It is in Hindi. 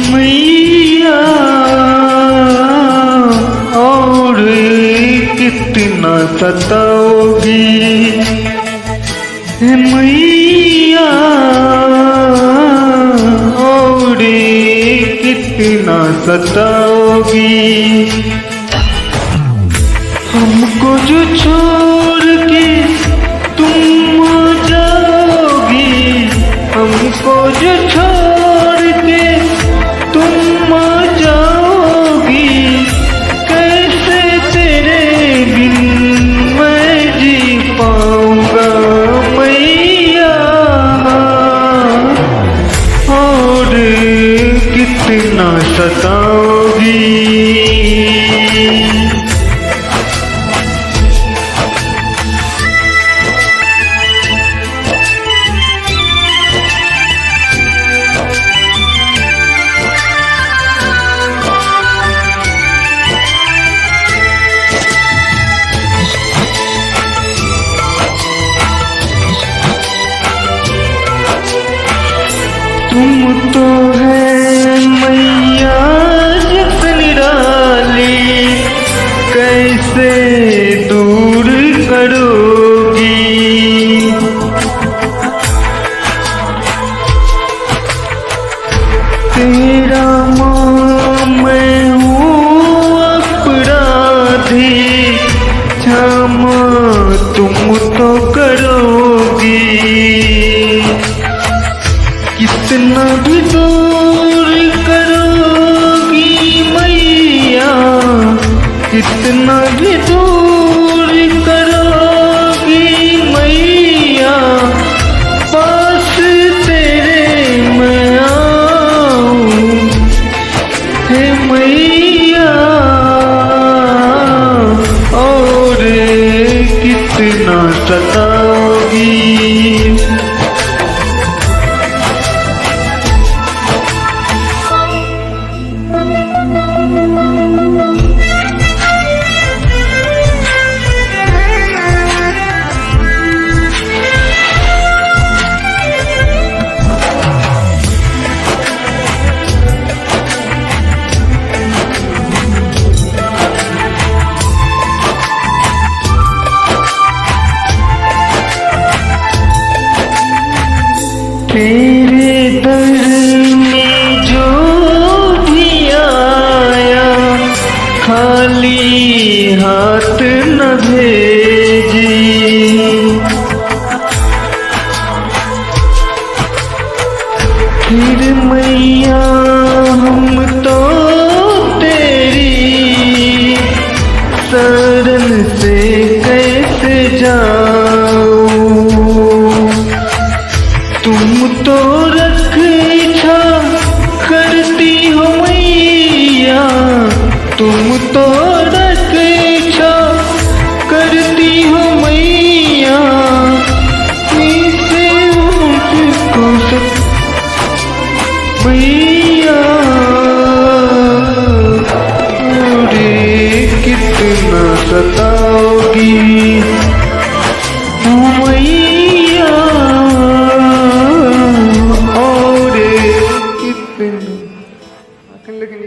मैया और कितना सताओगी मैया और कितना सताओगी। हमको जो छोड़ के तुम जाओगी, हमको जो छोड़ के तुम जाओगी, कैसे तेरे बिन मैं जी पाऊंगा मैया और कितना सताओगी। तुम तो है मैया जस निराली, कैसे दूर करोगी। तेरा माँ मैं हूँ अपराधी, क्षमा तुम तो करोगी। कितना भी दूर करोगी मैया, कितना भी दूर करोगी मैया, पास तेरे मैं आऊं हे मैया और कितना सताओगी। तेरे दर में जो भी आया, खाली हाथ न भेजी। फिर मैया हम तो तेरी शरण से कैसे जाऊं। तुम तो